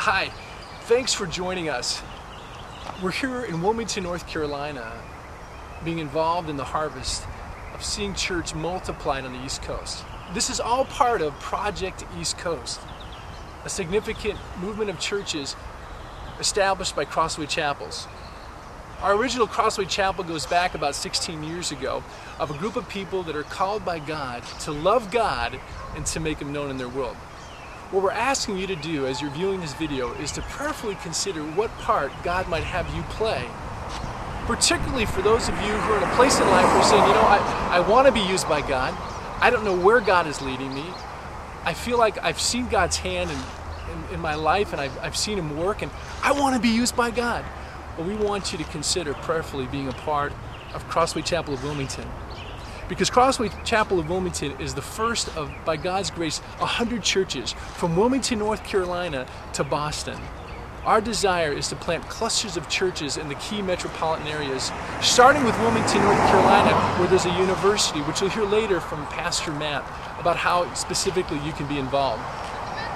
Hi, thanks for joining us. We're here in Wilmington, North Carolina, being involved in the harvest of seeing church multiplied on the East Coast. This is all part of Project East Coast, a significant movement of churches established by Crossway Chapels. Our original Crossway Chapel goes back about 16 years ago, of a group of people that are called by God to love God and to make Him known in their world. What we're asking you to do as you're viewing this video is to prayerfully consider what part God might have you play. Particularly for those of you who are in a place in life where you're saying, you know, I want to be used by God. I don't know where God is leading me. I feel like I've seen God's hand in my life and I've seen Him work and I want to be used by God. Well, we want you to consider prayerfully being a part of Crossway Chapel of Wilmington. Because Crossway Chapel of Wilmington is the first of, by God's grace, 100 churches from Wilmington, North Carolina to Boston. Our desire is to plant clusters of churches in the key metropolitan areas, starting with Wilmington, North Carolina, where there's a university, which you'll hear later from Pastor Matt about how specifically you can be involved.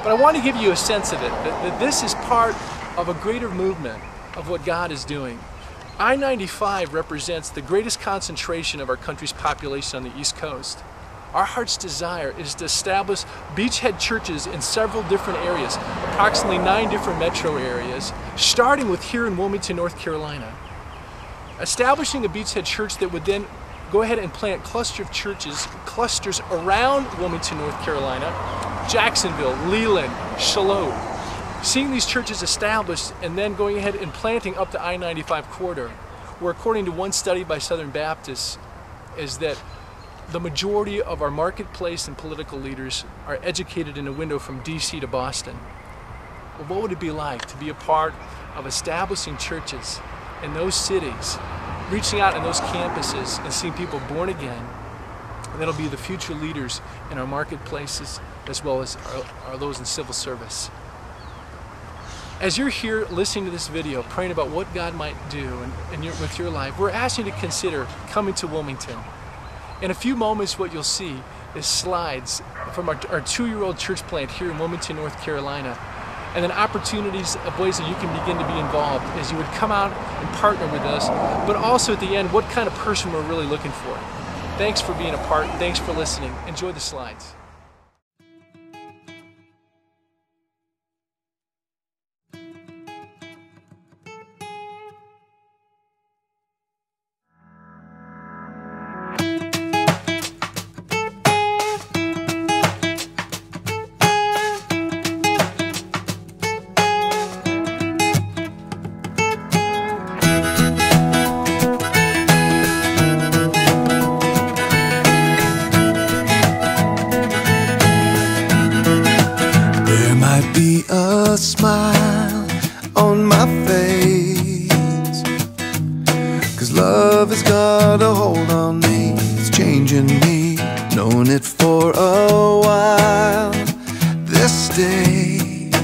But I want to give you a sense of it, that this is part of a greater movement of what God is doing. I-95 represents the greatest concentration of our country's population on the East Coast. Our heart's desire is to establish beachhead churches in several different areas, approximately 9 different metro areas, starting with here in Wilmington, North Carolina. Establishing a beachhead church that would then go ahead and plant clusters around Wilmington, North Carolina, Jacksonville, Leland, Charlotte. Seeing these churches established and then going ahead and planting up the I-95 corridor, where according to one study by Southern Baptists, is that the majority of our marketplace and political leaders are educated in a window from DC to Boston. Well, what would it be like to be a part of establishing churches in those cities, reaching out in those campuses and seeing people born again? And that'll be the future leaders in our marketplaces as well as those in civil service. As you're here listening to this video, praying about what God might do with your life, we're asking you to consider coming to Wilmington. In a few moments, what you'll see is slides from our 2-year-old church plant here in Wilmington, North Carolina, and then opportunities of ways that you can begin to be involved as you would come out and partner with us, but also at the end, what kind of person we're really looking for. Thanks for being a part. Thanks for listening. Enjoy the slides. A smile on my face, 'cause love has got a hold on me. It's changing me, known it for a while. This state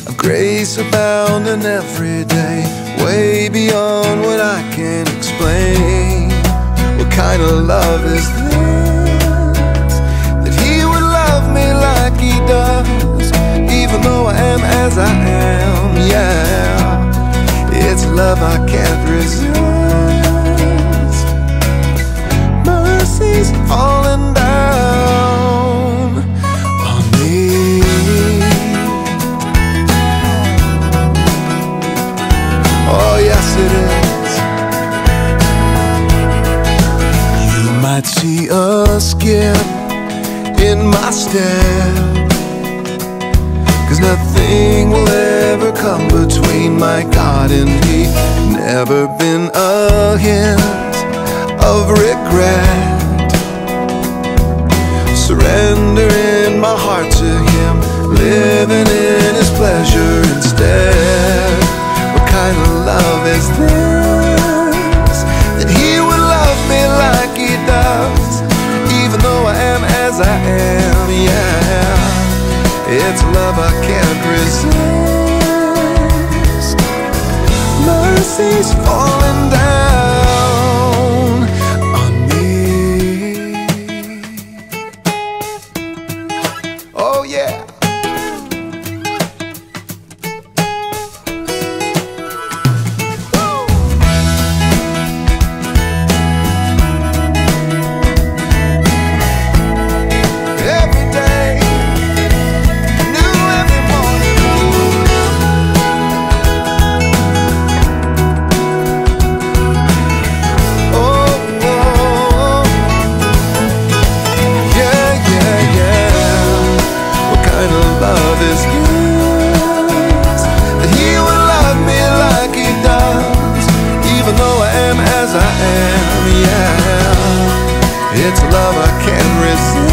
of grace abounding every day, way beyond what I can explain. What kind of love is this, that He would love me like He does, even though I am as I am, yeah. It's love I can't resist. Mercy's falling down on me. Oh yes it is. You might see a skip in my step, 'cause nothing will ever come between my God and me. Never been a hint of regret, surrendering my heart to Him, living in His pleasure instead. What kind of love is this, that He would love me like He does, even though I am as I am, yeah. It's love I can't resist. Mercy's falling down on me. Oh yeah. love I can't resist.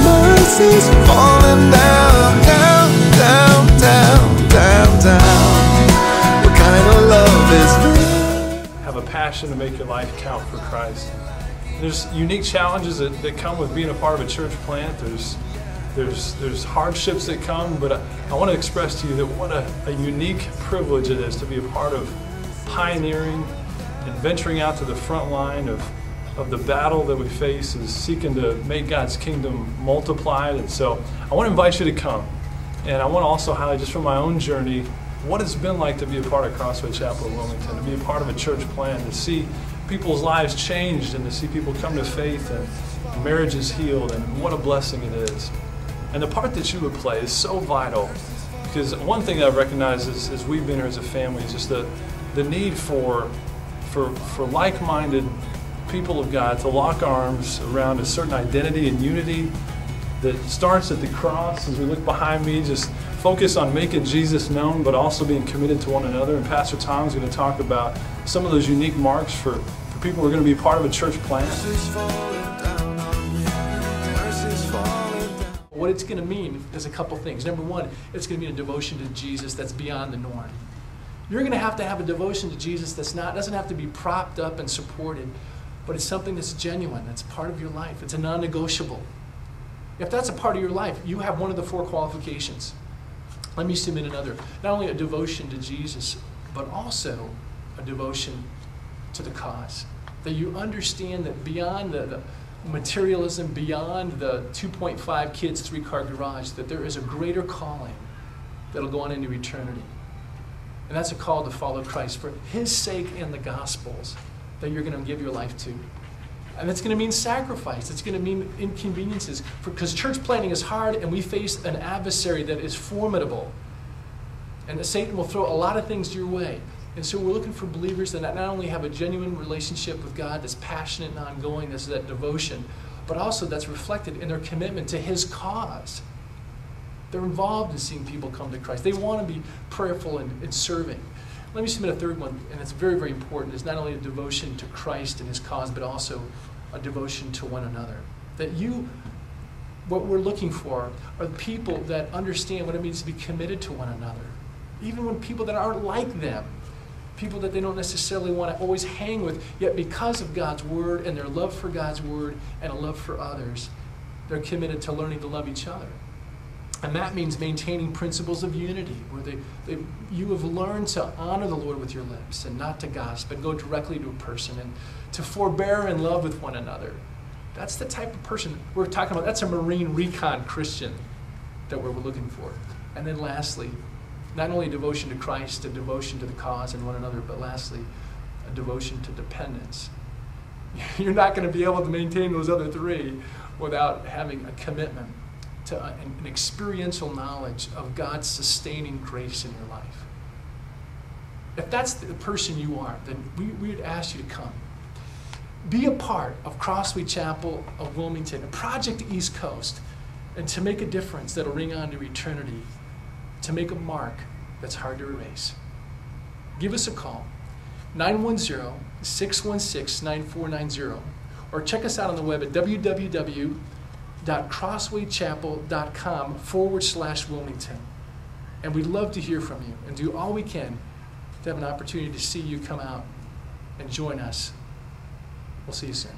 Mercy's falling down, down, down, down, down, down. What kind of love is this? Have a passion to make your life count for Christ. There's unique challenges that come with being a part of a church plant. There's hardships that come, but I want to express to you that what a unique privilege it is to be a part of pioneering and venturing out to the front line of the battle that we face is seeking to make God's kingdom multiplied. And so I want to invite you to come. And I want to also highlight just from my own journey what it's been like to be a part of Crossway Chapel of Wilmington, to be a part of a church plant, to see people's lives changed and to see people come to faith and marriages healed, and what a blessing it is. And the part that you would play is so vital, because one thing that I've recognized as we've been here as a family is just the need for like-minded people of God to lock arms around a certain identity and unity that starts at the cross. As we look behind me, just focus on making Jesus known, but also being committed to one another. And Pastor Tom's going to talk about some of those unique marks for people who are going to be part of a church plant. What it's going to mean is a couple things. Number one, it's going to mean a devotion to Jesus that's beyond the norm. You're going to have a devotion to Jesus doesn't have to be propped up and supported, but it's something that's genuine, that's part of your life. It's a non-negotiable. If that's a part of your life, you have one of the 4 qualifications. Let me submit another. Not only a devotion to Jesus, but also a devotion to the cause. That you understand that beyond the materialism, beyond the 2.5 kids, 3-car garage, that there is a greater calling that'll go on into eternity. And that's a call to follow Christ for His sake and the Gospels that you're going to give your life to. And it's going to mean sacrifice. It's going to mean inconveniences. Because church planting is hard, and we face an adversary that is formidable. And that Satan will throw a lot of things your way. And so we're looking for believers that not only have a genuine relationship with God that's passionate and ongoing, that's that devotion, but also that's reflected in their commitment to His cause. They're involved in seeing people come to Christ. They want to be prayerful and serving. Let me submit a third one, and it's very, very important. It's not only a devotion to Christ and His cause, but also a devotion to one another. That what we're looking for are people that understand what it means to be committed to one another. Even when people that aren't like them, people that they don't necessarily want to always hang with, yet because of God's Word and their love for God's Word and a love for others, they're committed to learning to love each other. And that means maintaining principles of unity, where you have learned to honor the Lord with your lips and not to gossip and go directly to a person and to forbear in love with one another. That's the type of person we're talking about. That's a Marine recon Christian that we're looking for. And then lastly, not only devotion to Christ, a devotion to the cause and one another, but lastly, a devotion to dependence. You're not going to be able to maintain those other 3 without having a commitment to an experiential knowledge of God's sustaining grace in your life. If that's the person you are, then we would ask you to come. Be a part of Crossway Chapel of Wilmington, a Project East Coast, and to make a difference that'll ring on to eternity, to make a mark that's hard to erase. Give us a call, 910-616-9490, or check us out on the web at www.crosswaychapel.com/Wilmington. And we'd love to hear from you and do all we can to have an opportunity to see you come out and join us. We'll see you soon.